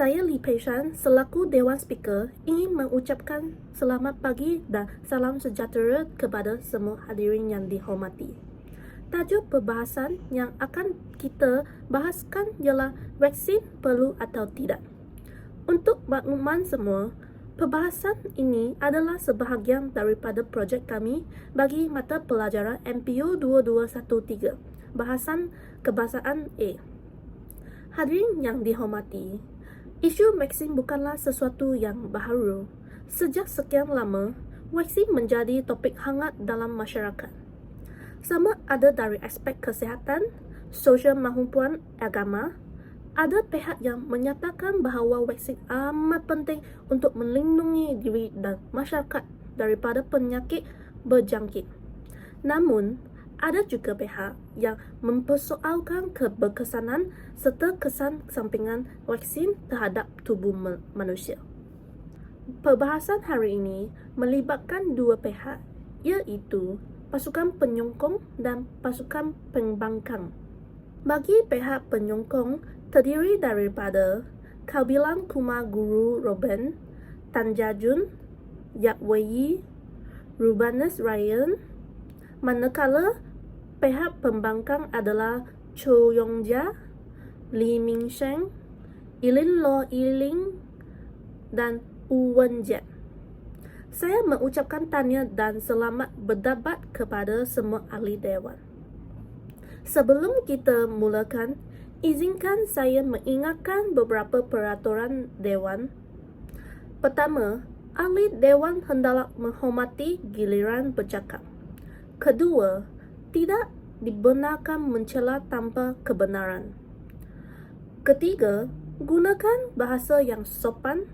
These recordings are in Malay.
Saya Lee Pei Shan selaku Dewan Speaker ingin mengucapkan selamat pagi dan salam sejahtera kepada semua hadirin yang dihormati. Tajuk perbahasan yang akan kita bahaskan ialah vaksin perlu atau tidak. Untuk makluman semua, perbahasan ini adalah sebahagian daripada projek kami bagi mata pelajaran MPU 2213, Bahasan Kebangsaan A. Hadirin yang dihormati, isu vaksin bukanlah sesuatu yang baharu. Sejak sekian lama, vaksin menjadi topik hangat dalam masyarakat. Sama ada dari aspek kesihatan, sosial maupun agama, ada pihak yang menyatakan bahawa vaksin amat penting untuk melindungi diri dan masyarakat daripada penyakit berjangkit. Namun, ada juga pihak yang mempersoalkan keberkesanan serta kesan sampingan vaksin terhadap tubuh manusia. Perbahasan hari ini melibatkan dua pihak, iaitu pasukan penyokong dan pasukan pembangkang. Bagi pihak penyokong terdiri daripada Kabilan Kumar Guru Robin, Tan Jajun, Yap Wei, Rubanus Ryan, manakala pihak pembangkang adalah Cho Yong-ja, Lee Ming-sheng, Ilin Lo Yiling, dan Wu Wen-jet. Saya mengucapkan tanya dan selamat berdebat kepada semua ahli dewan. Sebelum kita mulakan, izinkan saya mengingatkan beberapa peraturan dewan. Pertama, ahli dewan hendaklah menghormati giliran bercakap. Kedua, tidak dibenarkan mencela tanpa kebenaran. Ketiga, gunakan bahasa yang sopan,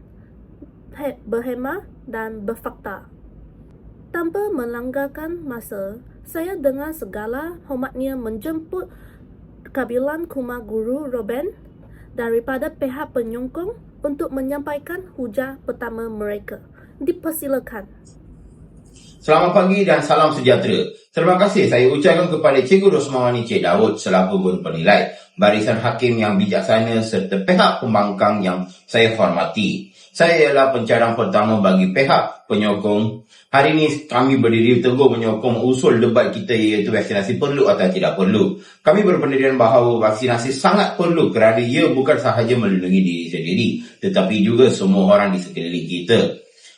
berhemah dan berfakta. Tanpa melanggarkan masa, saya dengan segala hormatnya menjemput Kabilan Kumar Guru Robin daripada pihak penyokong untuk menyampaikan hujah pertama mereka. Dipersilakan. Selamat pagi dan salam sejahtera. Terima kasih saya ucapkan kepada Cikgu Rosmawati Cik Daud selaku guru penilai, barisan hakim yang bijaksana serta pihak pembangkang yang saya hormati. Saya ialah pencarang pertama bagi pihak penyokong. Hari ini kami berdiri teguh menyokong usul debat kita iaitu vaksinasi perlu atau tidak perlu. Kami berpendirian bahawa vaksinasi sangat perlu kerana ia bukan sahaja melindungi diri sendiri tetapi juga semua orang di sekeliling kita.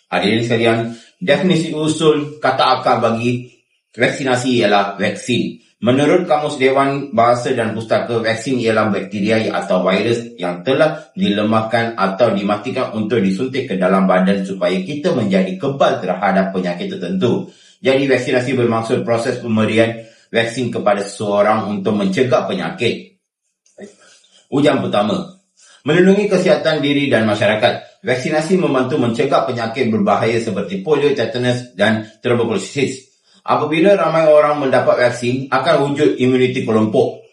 Hadirin sekalian, definisi usul kata akar bagi vaksinasi ialah vaksin. Menurut Kamus Dewan Bahasa dan Pustaka, vaksin ialah bakteria atau virus yang telah dilemahkan atau dimatikan untuk disuntik ke dalam badan supaya kita menjadi kebal terhadap penyakit tertentu. Jadi vaksinasi bermaksud proses pemberian vaksin kepada seseorang untuk mencegah penyakit. Ujian pertama, melindungi kesihatan diri dan masyarakat. Vaksinasi membantu mencegah penyakit berbahaya seperti polio, tetanus dan tuberkulosis. Apabila ramai orang mendapat vaksin, akan wujud imuniti kelompok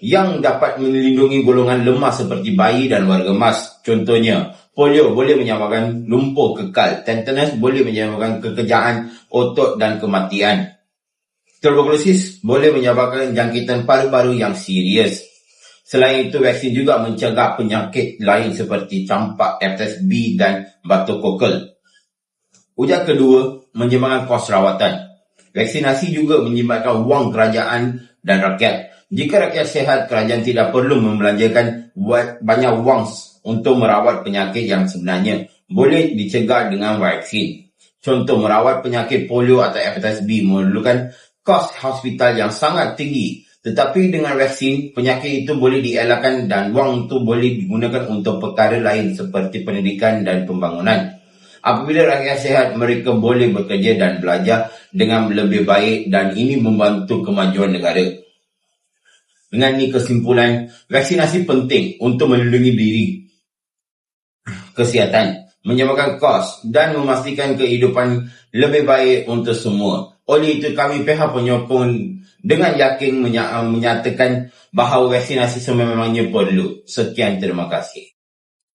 yang dapat melindungi golongan lemah seperti bayi dan warga emas. Contohnya, polio boleh menyebabkan lumpuh kekal, tetanus boleh menyebabkan kekejaan otot dan kematian. Tuberkulosis boleh menyebabkan jangkitan paru-paru yang serius. Selain itu, vaksin juga mencegah penyakit lain seperti campak, hepatitis B dan batuk kokol. Ujian kedua, menyeimbangkan kos rawatan. Vaksinasi juga menyeimbangkan wang kerajaan dan rakyat. Jika rakyat sihat, kerajaan tidak perlu membelanjakan banyak wang untuk merawat penyakit yang sebenarnya boleh dicegah dengan vaksin. Contoh, merawat penyakit polio atau hepatitis B memerlukan kos hospital yang sangat tinggi. Tetapi dengan vaksin, penyakit itu boleh dielakkan dan wang itu boleh digunakan untuk perkara lain seperti pendidikan dan pembangunan. Apabila rakyat sihat, mereka boleh bekerja dan belajar dengan lebih baik dan ini membantu kemajuan negara. Dengan ini kesimpulan, vaksinasi penting untuk melindungi diri, kesihatan, menyeimbangkan kos dan memastikan kehidupan lebih baik untuk semua. Oleh itu, kami pihak penyokong dengan yakin menyatakan bahawa vaksinasi sememangnya perlu. Sekian, terima kasih.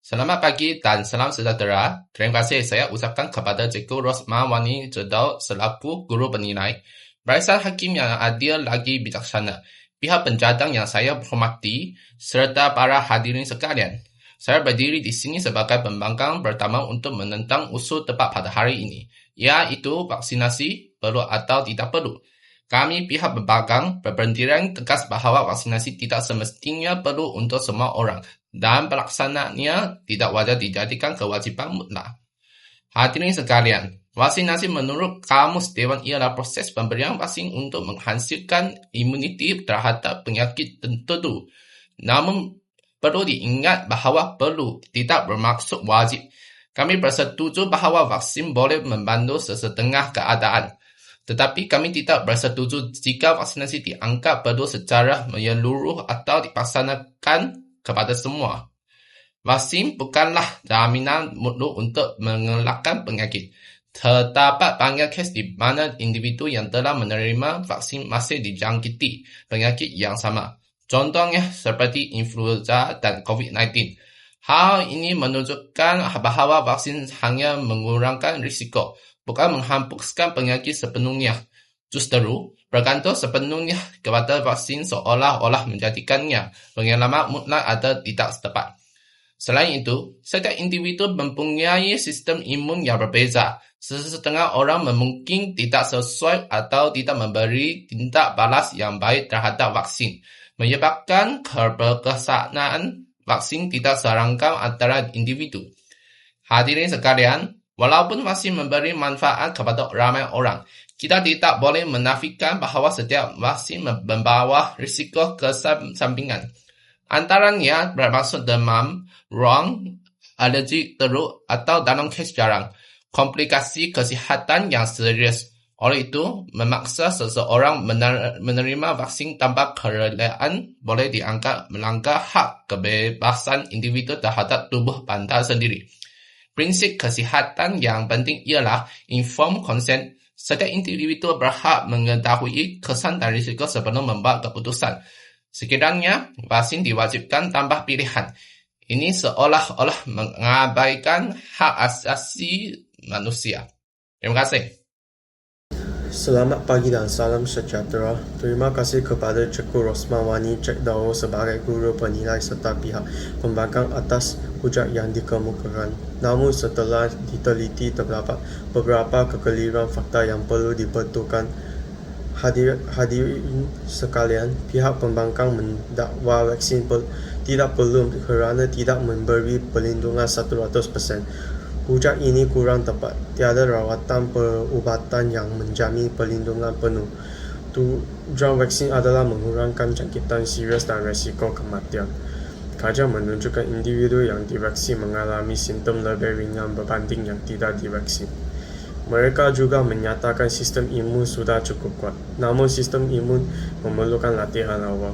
Selamat pagi dan salam sejahtera. Terima kasih saya ucapkan kepada Cikgu Rosmawati Cik Daud selaku guru penilai, barisan hakim yang adil lagi bijaksana, pihak pencadang yang saya hormati, serta para hadirin sekalian. Saya berdiri di sini sebagai pembangkang pertama untuk menentang usul tepat pada hari ini, iaitu vaksinasi perlu atau tidak perlu. Kami pihak pembangkang berpendirian tegas bahawa vaksinasi tidak semestinya perlu untuk semua orang dan pelaksanaannya tidak wajar dijadikan kewajipan mutlak. Hadirin sekalian, vaksinasi menurut Kamus Dewan ialah proses pemberian vaksin untuk menghasilkan imuniti terhadap penyakit tertentu. Namun, perlu diingat bahawa perlu tidak bermaksud wajib. Kami bersetuju bahawa vaksin boleh membantu sesetengah keadaan. Tetapi kami tidak bersetuju jika vaksinasi dianggap perlu secara menyeluruh atau dipaksanakan kepada semua. Vaksin bukanlah jaminan mutlak untuk mengelakkan penyakit. Terdapat banyak kes di mana individu yang telah menerima vaksin masih dijangkiti penyakit yang sama. Contohnya seperti influenza dan COVID-19. Hal ini menunjukkan bahawa vaksin hanya mengurangkan risiko, bukan menghapuskan penyakit sepenuhnya. Justru, bergantung sepenuhnya kepada vaksin seolah-olah menjadikannya penyelamat mutlak atau tidak tepat. Selain itu, setiap individu mempunyai sistem imun yang berbeza. Sesetengah orang mungkin tidak sesuai atau tidak memberi tindak balas yang baik terhadap vaksin, menyebabkan keberkesanaan vaksin tidak seragam antara individu. Hadirin sekalian, walaupun vaksin memberi manfaat kepada ramai orang, kita tidak boleh menafikan bahawa setiap vaksin membawa risiko kesampingan. Antaranya bermaksud demam, ruam, alergi teruk atau dalam kes jarang, komplikasi kesihatan yang serius. Oleh itu, memaksa seseorang menerima vaksin tanpa kerelaan boleh dianggap melanggar hak kebebasan individu terhadap tubuh anda sendiri. Prinsip kesihatan yang penting ialah informed consent. Setiap individu berhak mengetahui kesan dan risiko sebelum membuat keputusan. Sekiranya vaksin diwajibkan tanpa pilihan, ini seolah-olah mengabaikan hak asasi manusia. Terima kasih. Selamat pagi dan salam sejahtera. Terima kasih kepada Cikgu Rosmawani Cik Dawo sebagai guru penilai serta pihak pembangkang atas hujah yang dikemukakan. Namun setelah diteliti terdapat beberapa kekeliruan fakta yang perlu dibetulkan. Hadirin sekalian, pihak pembangkang mendakwa vaksin tidak perlu kerana tidak memberi perlindungan 100%. Hujah ini kurang tepat. Tiada rawatan perubatan yang menjamin perlindungan penuh. Tujuan vaksin adalah mengurangkan jangkitan serius dan risiko kematian. Kajian menunjukkan individu yang divaksin mengalami simptom lebih ringan berbanding yang tidak divaksin. Mereka juga menyatakan sistem imun sudah cukup kuat. Namun sistem imun memerlukan latihan awal.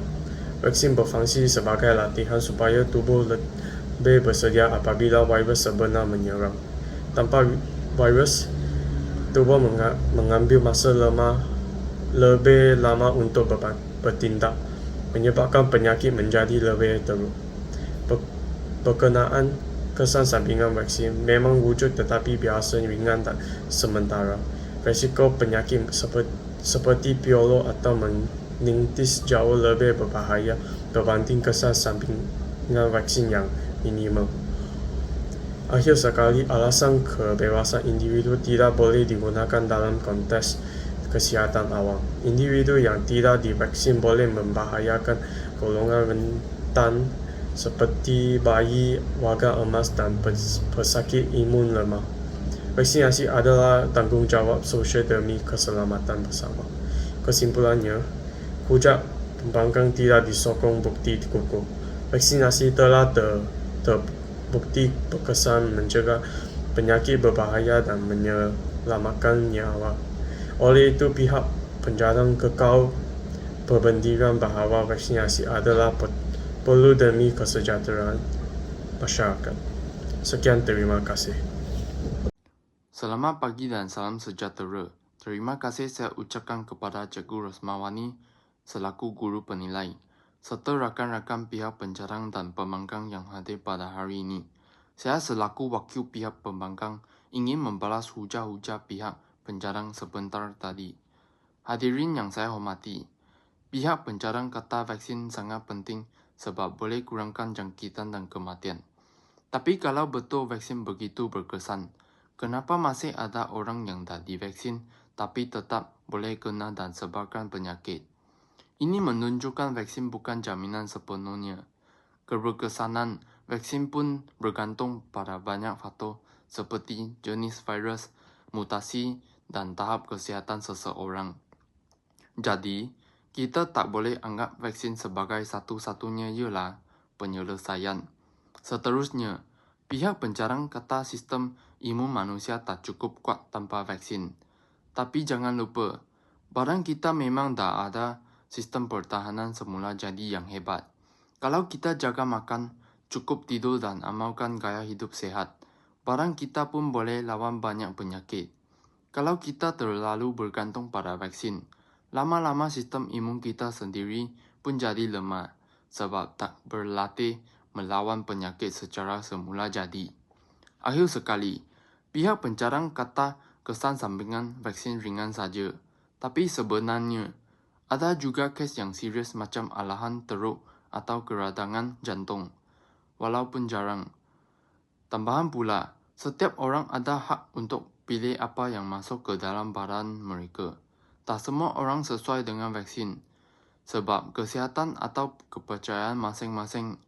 Vaksin berfungsi sebagai latihan supaya tubuh lebih bersedia apabila virus sebenar menyerang. Tanpa virus, tubuh mengambil masa lebih lama untuk bertindak, menyebabkan penyakit menjadi lebih teruk. Berkenaan kesan sampingan vaksin memang wujud tetapi biasa ringan dan sementara. Risiko penyakit seperti piolo atau meningitis jauh lebih berbahaya berbanding kesan sampingan vaksin yang minimal. Akhir sekali, alasan kebebasan individu tidak boleh digunakan dalam konteks kesihatan awam. Individu yang tidak divaksin boleh membahayakan golongan rentan seperti bayi, warga emas dan pesakit imun lemah. Vaksinasi adalah tanggungjawab sosial demi keselamatan bersama. Kesimpulannya, hujah pembangkang tidak disokong bukti kukuh. Vaksinasi telah terbukti berkesan mencegah penyakit berbahaya dan menyelamatkan nyawa. Oleh itu, pihak penjarang kekal berpendirian bahawa vaksinasi adalah perlu demi kesejahteraan masyarakat. Sekian, terima kasih. Selamat pagi dan salam sejahtera. Terima kasih saya ucapkan kepada Cikgu Rosmawani selaku guru penilai, serta rakan-rakan pihak penjarang dan pembangkang yang hadir pada hari ini. Saya selaku wakil pihak pembangkang ingin membalas hujah-hujah pihak penjarang sebentar tadi. Hadirin yang saya hormati, pihak penjarang kata vaksin sangat penting sebab boleh kurangkan jangkitan dan kematian. Tapi kalau betul vaksin begitu berkesan, kenapa masih ada orang yang tak divaksin tapi tetap boleh kena dan sebarkan penyakit? Ini menunjukkan vaksin bukan jaminan sepenuhnya. Keberkesanan vaksin pun bergantung pada banyak faktor seperti jenis virus, mutasi, dan tahap kesihatan seseorang. Jadi, kita tak boleh anggap vaksin sebagai satu-satunya ialah penyelesaian. Seterusnya, pihak penjarang kata sistem imun manusia tak cukup kuat tanpa vaksin. Tapi jangan lupa, badan kita memang dah ada sistem pertahanan semula jadi yang hebat. Kalau kita jaga makan, cukup tidur dan amalkan gaya hidup sehat, badan kita pun boleh lawan banyak penyakit. Kalau kita terlalu bergantung pada vaksin, lama-lama sistem imun kita sendiri pun jadi lemah sebab tak berlatih melawan penyakit secara semula jadi. Akhir sekali, pihak penjarang kata kesan sampingan vaksin ringan saja. Tapi sebenarnya, ada juga kes yang serius macam alahan teruk atau keradangan jantung. Walaupun jarang. Tambahan pula, setiap orang ada hak untuk pilih apa yang masuk ke dalam badan mereka. Tak semua orang sesuai dengan vaksin. Sebab kesihatan atau kepercayaan masing-masing.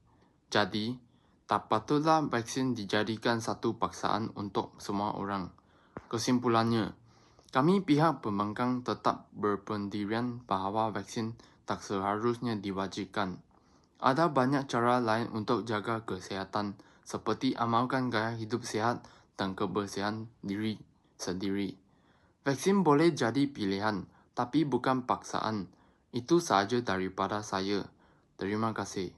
Jadi, tak patutlah vaksin dijadikan satu paksaan untuk semua orang. Kesimpulannya, kami pihak pembangkang tetap berpendirian bahawa vaksin tak seharusnya diwajibkan. Ada banyak cara lain untuk jaga kesihatan seperti amalkan gaya hidup sihat dan kebersihan diri sendiri. Vaksin boleh jadi pilihan, tapi bukan paksaan. Itu sahaja daripada saya. Terima kasih.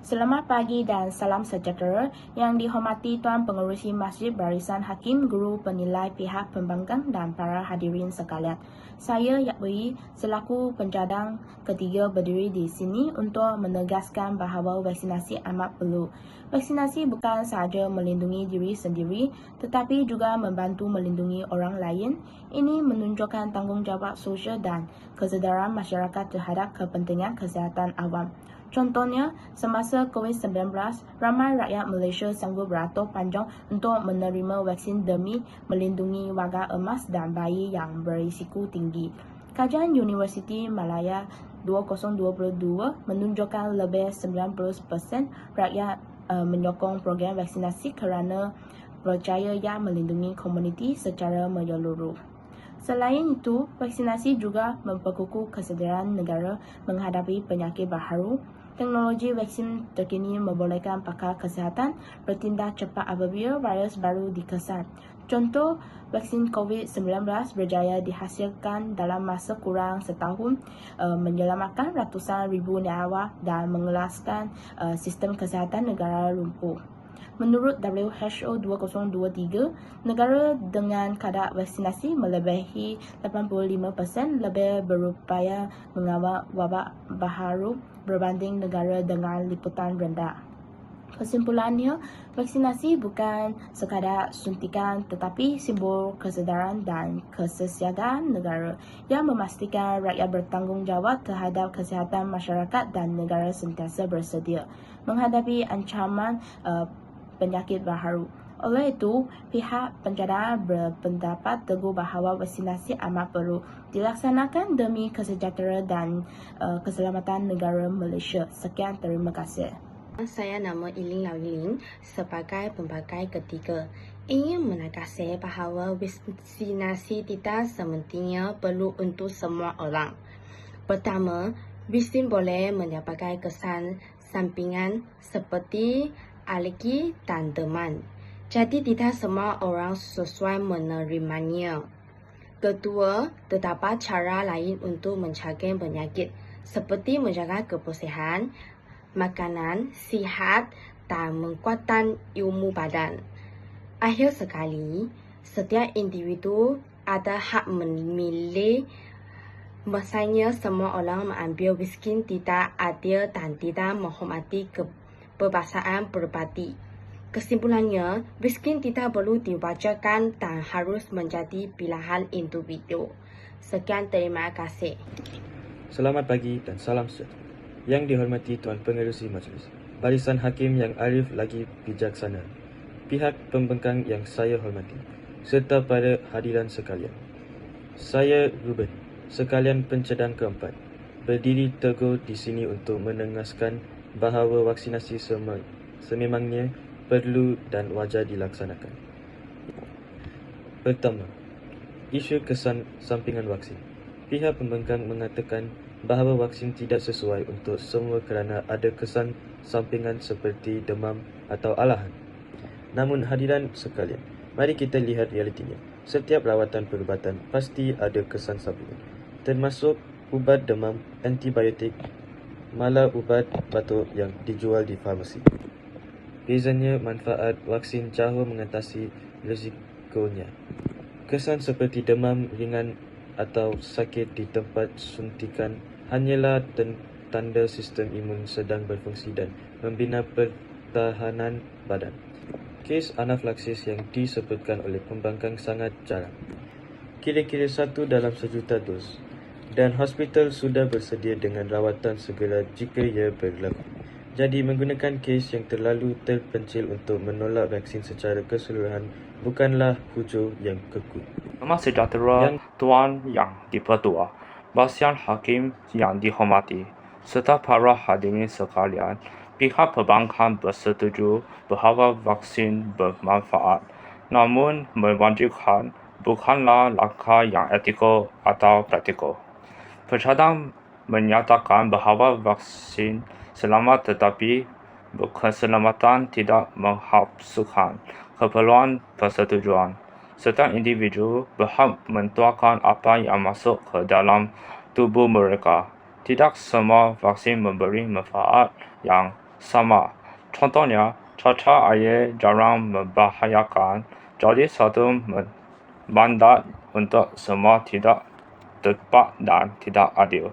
Selamat pagi dan salam sejahtera yang dihormati Tuan Pengerusi Masjid Barisan Hakim, Guru Penilai Pihak Pembangkang dan para hadirin sekalian. Saya Yap Wei selaku pencadang ketiga berdiri di sini untuk menegaskan bahawa vaksinasi amat perlu. Vaksinasi bukan sahaja melindungi diri sendiri tetapi juga membantu melindungi orang lain. Ini menunjukkan tanggungjawab sosial dan kesedaran masyarakat terhadap kepentingan kesihatan awam. Contohnya, semasa COVID-19, ramai rakyat Malaysia sanggup beratur panjang untuk menerima vaksin demi melindungi warga emas dan bayi yang berisiko tinggi. Kajian Universiti Malaya 2022 menunjukkan lebih 90% rakyat menyokong program vaksinasi kerana percaya ia melindungi komuniti secara menyeluruh. Selain itu, vaksinasi juga memperkukuh kesedaran negara menghadapi penyakit baharu. Teknologi vaksin terkini membolehkan pakar kesihatan bertindak cepat apabila virus baru dikesan. Contoh, vaksin COVID-19 berjaya dihasilkan dalam masa kurang setahun, menyelamatkan ratusan ribu nyawa dan mengelaskan sistem kesihatan negara lumpuh. Menurut WHO 2023, negara dengan kadar vaksinasi melebihi 85% lebih berupaya mengawal wabak baharu berbanding negara dengan liputan rendah. Kesimpulannya, vaksinasi bukan sekadar suntikan tetapi simbol kesedaran dan kesesiagaan negara yang memastikan rakyat bertanggungjawab terhadap kesihatan masyarakat dan negara sentiasa bersedia menghadapi ancaman penyakit baharu. Oleh itu, pihak pencadang berpendapat teguh bahawa vaksinasi amat perlu dilaksanakan demi kesejahteraan dan keselamatan negara Malaysia. Sekian, terima kasih. Saya nama Iling Lau Yiling sebagai pembagai ketiga. Ingin menegaskan bahawa vaksinasi tidak semestinya perlu untuk semua orang. Pertama, vaksin boleh menyebabkan kesan sampingan seperti alergi dan demam. Jadi tidak semua orang sesuai menerimanya. Kedua, terdapat cara lain untuk mencegah penyakit seperti menjaga kebersihan, makanan sihat dan menguatkan ilmu badan. Akhir sekali, setiap individu ada hak memilih. Masanya semua orang mengambil vaksin tidak adil dan tidak menghormati kebebasan pribadi. Kesimpulannya, vaksin tidak perlu diwajibkan dan harus menjadi pilihan individu. Sekian, terima kasih. Selamat pagi dan salam sejahtera. Yang dihormati Tuan Pengerusi Majlis. barisan hakim yang arif lagi bijaksana, pihak pembangkang yang saya hormati, serta para hadiran sekalian. Saya Ruben, sekalian pencedang keempat, berdiri teguh di sini untuk menegaskan bahawa vaksinasi sememangnya perlu dan wajar dilaksanakan. Pertama, isu kesan sampingan vaksin. Pihak pembangkang mengatakan bahawa vaksin tidak sesuai untuk semua kerana ada kesan sampingan seperti demam atau alahan. Namun hadiran sekalian, mari kita lihat realitinya. Setiap rawatan perubatan pasti ada kesan sampingan, termasuk ubat demam, antibiotik, malah ubat batuk yang dijual di farmasi. Bezanya manfaat vaksin jauh mengatasi risikonya. Kesan seperti demam ringan atau sakit di tempat suntikan hanyalah tanda sistem imun sedang berfungsi dan membina pertahanan badan. Kes anafilaksis yang disebutkan oleh pembangkang sangat jarang, kira-kira 1 dalam 1 juta dos, dan hospital sudah bersedia dengan rawatan segera jika ia berlaku. Jadi menggunakan kes yang terlalu terpencil untuk menolak vaksin secara keseluruhan bukanlah hujung yang keku. Nama sejahtera Tuan Yang di-Pertua, Barisan Hakim yang dihormati, serta para hadirin sekalian, pihak perbankan bersetuju bahawa vaksin bermanfaat, namun mewajibkan bukanlah langkah yang etikal atau praktikal. Pencadang menyatakan bahawa vaksin selamat tetapi keselamatan tidak menghapuskan keperluan persetujuan, serta individu berhak menentukan apa yang masuk ke dalam tubuh mereka. Tidak semua vaksin memberi manfaat yang sama. Contohnya, cacar air jarang membahayakan, jadi satu mandat untuk semua tidak tepat dan tidak adil.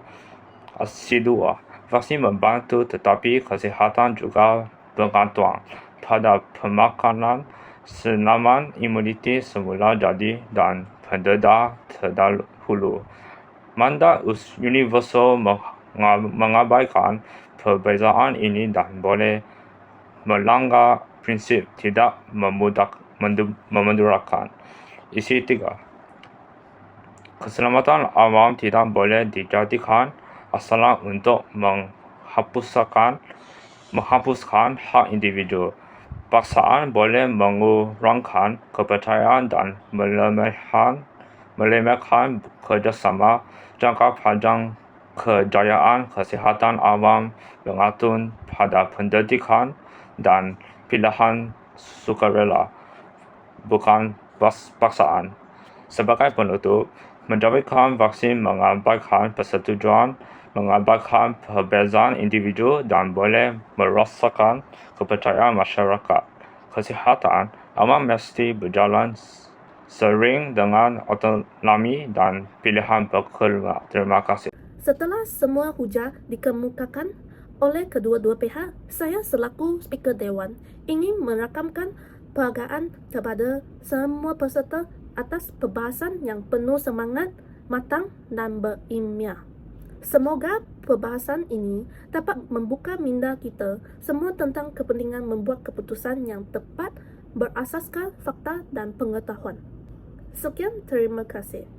Aksi 2. Vaksin membantu tetapi kesihatan juga bergantung pada pemakanan senaman imuniti semula jadi dan pendedah terdahulu. Mandat universal mengabaikan perbezaan ini dan boleh melanggar prinsip tidak memudaratkan. Isi 3. Keselamatan awam tidak boleh dijadikan asalan untuk menghapuskan hak individu. Paksaan boleh mengurangkan kepercayaan dan melemahkan kerjasama jangka panjang. Kejayaan kesihatan awam bergantung pada pendidikan dan pilihan sukarela, bukan paksaan. Sebagai penutup, menjadikan vaksin mengabaikan persetujuan, mengabaikan perbezaan individu dan boleh merosakkan kepercayaan masyarakat. Kesihatan awam mesti berjalan sering dengan otonomi dan pilihan berkeluarga. Terima kasih. Setelah semua hujah dikemukakan oleh kedua-dua pihak, saya selaku Speaker Dewan ingin merakamkan penghargaan kepada semua peserta atas perbahasan yang penuh semangat, matang dan berilmiah. Semoga perbahasan ini dapat membuka minda kita semua tentang kepentingan membuat keputusan yang tepat berasaskan fakta dan pengetahuan. Sekian, terima kasih.